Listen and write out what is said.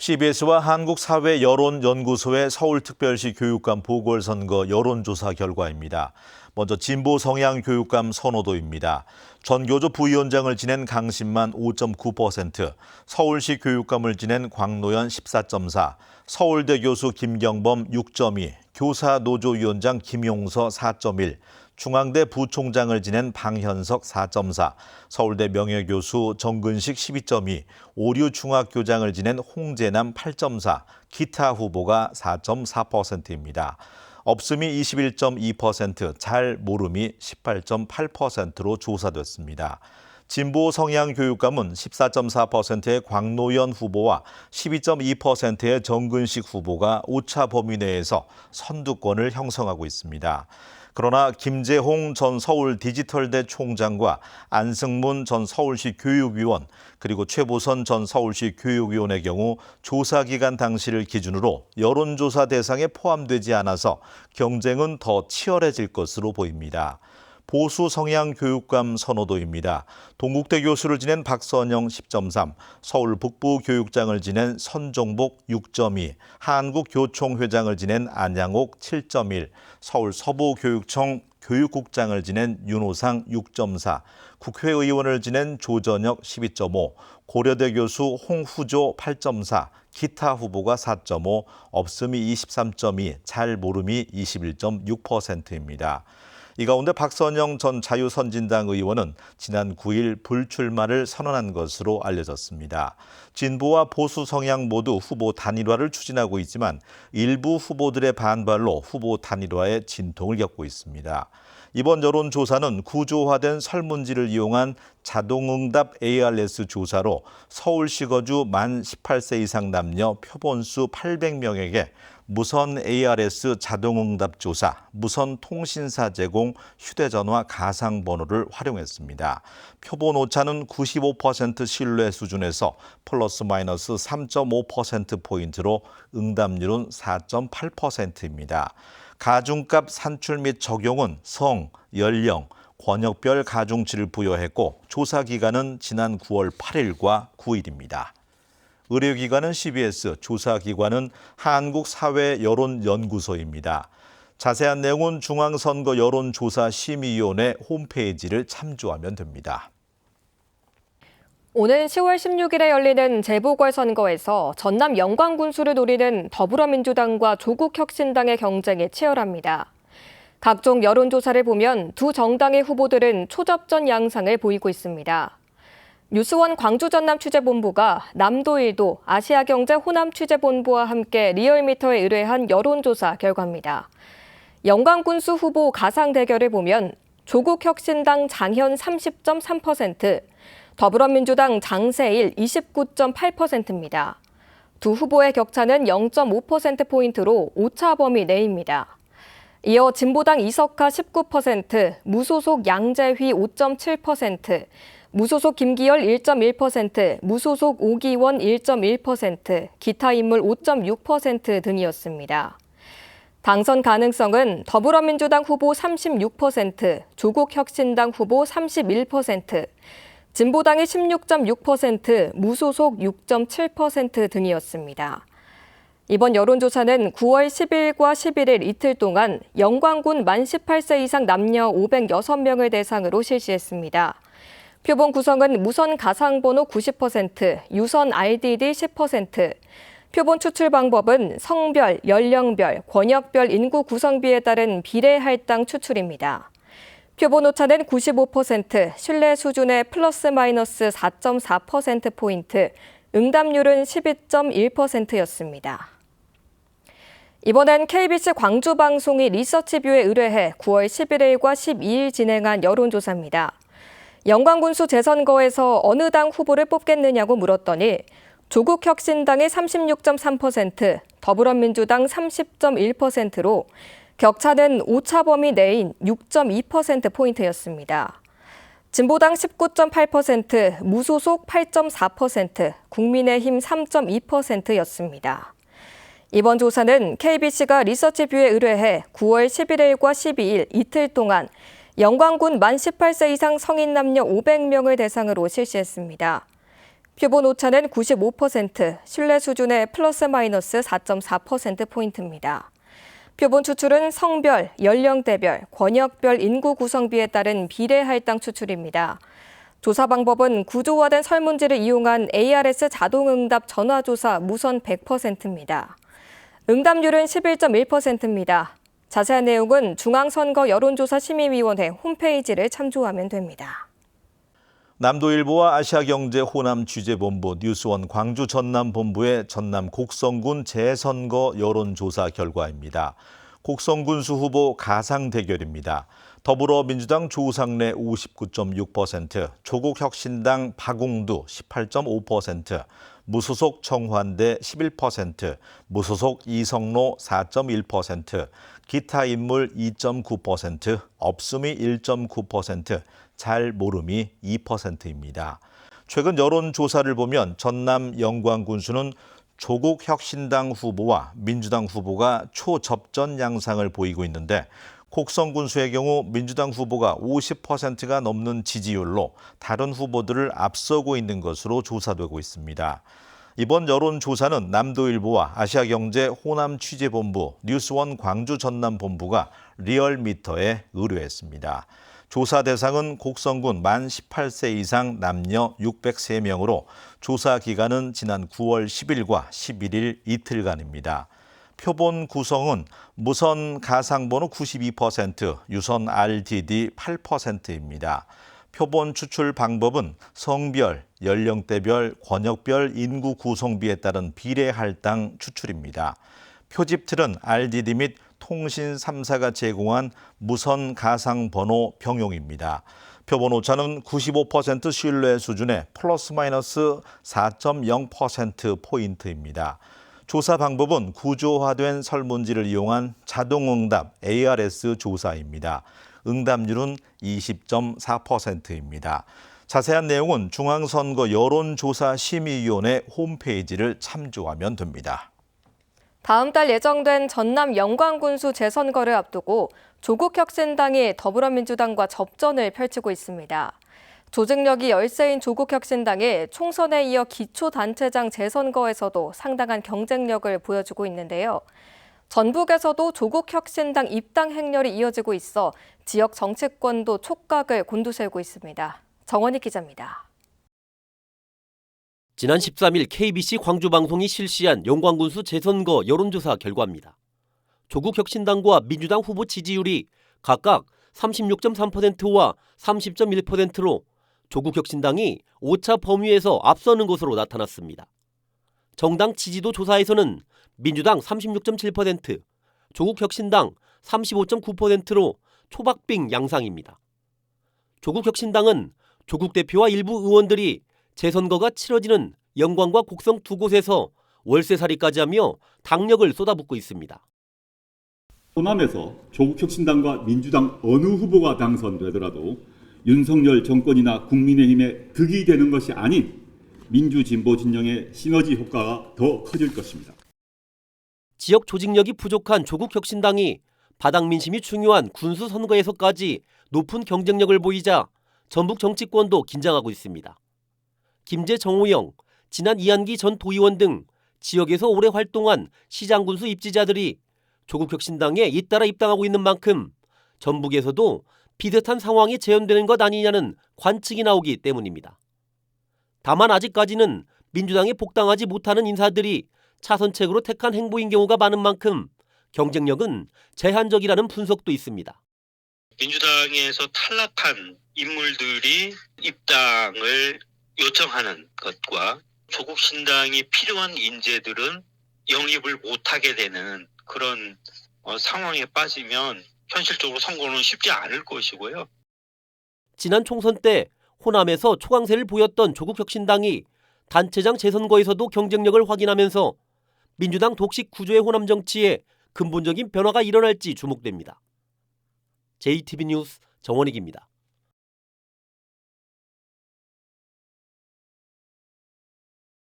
CBS와 한국사회여론연구소의 서울특별시 교육감 보궐선거 여론조사 결과입니다. 먼저 진보 성향 교육감 선호도입니다. 전교조 부위원장을 지낸 강신만 5.9%, 서울시 교육감을 지낸 광노현 14.4%, 서울대 교수 김경범 6.2%, 교사노조위원장 김용서 4.1%, 중앙대 부총장을 지낸 방현석 4.4%, 서울대 명예교수 정근식 12.2%, 오류중학교장을 지낸 홍재남 8.4%, 기타 후보가 4.4%입니다. 없음이 21.2%, 잘 모름이 18.8%로 조사됐습니다. 진보 성향 교육감은 14.4%의 광노현 후보와 12.2%의 정근식 후보가 오차 범위 내에서 선두권을 형성하고 있습니다. 그러나 김재홍 전 서울 디지털대 총장과 안승문 전 서울시 교육위원 그리고 최보선 전 서울시 교육위원의 경우 조사 기간 당시를 기준으로 여론조사 대상에 포함되지 않아서 경쟁은 더 치열해질 것으로 보입니다. 보수 성향 교육감 선호도입니다. 동국대 교수를 지낸 박선영 10.3, 서울 북부 교육장을 지낸 선종복 6.2, 한국교총회장을 지낸 안양옥 7.1, 서울 서부교육청 교육국장을 지낸 윤호상 6.4, 국회의원을 지낸 조전혁 12.5, 고려대 교수 홍후조 8.4, 기타 후보가 4.5, 없음이 23.2, 잘 모름이 21.6%입니다. 이 가운데 박선영 전 자유선진당 의원은 지난 9일 불출마를 선언한 것으로 알려졌습니다. 진보와 보수 성향 모두 후보 단일화를 추진하고 있지만 일부 후보들의 반발로 후보 단일화에 진통을 겪고 있습니다. 이번 여론조사는 구조화된 설문지를 이용한 자동응답 ARS 조사로 서울시 거주 만 18세 이상 남녀 표본수 800명에게 무선 ARS 자동응답 조사, 무선 통신사 제공, 휴대전화 가상번호를 활용했습니다. 표본 오차는 95% 신뢰 수준에서 플러스 마이너스 3.5%포인트로 응답률은 4.8%입니다. 가중값 산출 및 적용은 성, 연령, 권역별 가중치를 부여했고 조사 기간은 지난 9월 8일과 9일입니다. 의료기관은 CBS, 조사기관은 한국사회여론연구소입니다. 자세한 내용은 중앙선거 여론조사심의위원회 홈페이지를 참조하면 됩니다. 오는 10월 16일에 열리는 재보궐선거에서 전남 영광군수를 노리는 더불어민주당과 조국혁신당의 경쟁이 치열합니다. 각종 여론조사를 보면 두 정당의 후보들은 초접전 양상을 보이고 있습니다. 뉴스원 광주전남 취재본부가 남도일도 아시아경제 호남 취재본부와 함께 리얼미터에 의뢰한 여론조사 결과입니다. 영광군수 후보 가상 대결을 보면 조국혁신당 장현 30.3%, 더불어민주당 장세일 29.8%입니다. 두 후보의 격차는 0.5%포인트로 오차 범위 내입니다. 이어 진보당 이석하 19%, 무소속 양재휘 5.7%, 무소속 김기열 1.1%, 무소속 오기원 1.1%, 기타 인물 5.6% 등이었습니다. 당선 가능성은 더불어민주당 후보 36%, 조국혁신당 후보 31%, 진보당이 16.6%, 무소속 6.7% 등이었습니다. 이번 여론조사는 9월 10일과 11일 이틀 동안 영광군 만 18세 이상 남녀 506명을 대상으로 실시했습니다. 표본 구성은 무선 가상번호 90%, 유선 RDD 10%, 표본 추출 방법은 성별, 연령별, 권역별 인구 구성비에 따른 비례 할당 추출입니다. 표본 오차는 95%, 신뢰 수준의 플러스 마이너스 4.4%포인트, 응답률은 12.1%였습니다. 이번엔 KBC 광주방송이 리서치뷰에 의뢰해 9월 11일과 12일 진행한 여론조사입니다. 영광군수 재선거에서 어느 당 후보를 뽑겠느냐고 물었더니 조국혁신당이 36.3%, 더불어민주당 30.1%로 격차는 오차 범위 내인 6.2%포인트였습니다. 진보당 19.8%, 무소속 8.4%, 국민의힘 3.2%였습니다. 이번 조사는 KBC가 리서치뷰에 의뢰해 9월 11일과 12일 이틀 동안 영광군 만 18세 이상 성인 남녀 500명을 대상으로 실시했습니다. 표본 오차는 95%, 신뢰 수준의 플러스 마이너스 4.4%포인트입니다. 표본 추출은 성별, 연령대별, 권역별 인구 구성비에 따른 비례 할당 추출입니다. 조사 방법은 구조화된 설문지를 이용한 ARS 자동응답 전화조사 무선 100%입니다. 응답률은 11.1%입니다. 자세한 내용은 중앙선거 여론조사심의위원회 홈페이지를 참조하면 됩니다. 남도일보와 아시아경제 호남 취재본부 뉴스원 광주 전남본부의 전남 곡성군 재선거 여론조사 결과입니다. 곡성군수 후보 가상 대결입니다. 더불어민주당 조상래 59.6%, 조국혁신당 박웅두 18.5%, 무소속 정환대 11%, 무소속 이성로 4.1%, 기타 인물 2.9%, 없음이 1.9%, 잘 모름이 2%입니다. 최근 여론조사를 보면 전남 영광군수는 조국혁신당 후보와 민주당 후보가 초접전 양상을 보이고 있는데 곡성군수의 경우 민주당 후보가 50%가 넘는 지지율로 다른 후보들을 앞서고 있는 것으로 조사되고 있습니다. 이번 여론조사는 남도일보와 아시아경제 호남 취재본부, 뉴스원 광주 전남본부가 리얼미터에 의뢰했습니다. 조사 대상은 곡성군 만 18세 이상 남녀 603명으로 조사 기간은 지난 9월 10일과 11일 이틀간입니다. 표본 구성은 무선 가상번호 92%, 유선 RDD 8%입니다. 표본 추출 방법은 성별, 연령대별, 권역별 인구 구성비에 따른 비례 할당 추출입니다. 표집틀은 RDD 및 통신 3사가 제공한 무선 가상 번호 병용입니다. 표본 오차는 95% 신뢰 수준의 플러스 마이너스 4.0%포인트입니다. 조사 방법은 구조화된 설문지를 이용한 자동응답 ARS 조사입니다. 응답률은 20.4%입니다. 자세한 내용은 중앙선거 여론조사심의위원회 홈페이지를 참조하면 됩니다. 다음 달 예정된 전남 영광군수 재선거를 앞두고 조국혁신당이 더불어민주당과 접전을 펼치고 있습니다. 조직력이 열세인 조국혁신당이 총선에 이어 기초단체장 재선거에서도 상당한 경쟁력을 보여주고 있는데요. 전북에서도 조국혁신당 입당 행렬이 이어지고 있어 지역 정치권도 촉각을 곤두세우고 있습니다. 정원희 기자입니다. 지난 13일 KBC 광주방송이 실시한 영광군수 재선거 여론조사 결과입니다. 조국혁신당과 민주당 후보 지지율이 각각 36.3%와 30.1%로 조국혁신당이 오차 범위에서 앞서는 것으로 나타났습니다. 정당 지지도 조사에서는 민주당 36.7%, 조국혁신당 35.9%로 초박빙 양상입니다. 조국혁신당은 조국 대표와 일부 의원들이 재선거가 치러지는 영광과 곡성 두 곳에서 월세살이까지 하며 당력을 쏟아붓고 있습니다. 호남에서 조국혁신당과 민주당 어느 후보가 당선되더라도 윤석열 정권이나 국민의힘에 득이 되는 것이 아닌 민주진보 진영의 시너지 효과가 더 커질 것입니다. 지역 조직력이 부족한 조국혁신당이 바닥 민심이 중요한 군수 선거에서까지 높은 경쟁력을 보이자 전북 정치권도 긴장하고 있습니다. 김제 정호영, 지난 이한기 전 도의원 등 지역에서 오래 활동한 시장 군수 입지자들이 조국혁신당에 잇따라 입당하고 있는 만큼 전북에서도 비슷한 상황이 재현되는 것 아니냐는 관측이 나오기 때문입니다. 다만 아직까지는 민주당에 복당하지 못하는 인사들이 차선책으로 택한 행보인 경우가 많은 만큼 경쟁력은 제한적이라는 분석도 있습니다. 민주당에서 탈락한 인물들이 입당을 요청하는 것과 조국신당이 필요한 인재들은 영입을 못하게 되는 그런 상황에 빠지면 현실적으로 선거는 쉽지 않을 것이고요. 지난 총선 때 호남에서 초강세를 보였던 조국혁신당이 단체장 재선거에서도 경쟁력을 확인하면서 민주당 독식 구조의 호남 정치에 근본적인 변화가 일어날지 주목됩니다. JTB 뉴스 정원익입니다.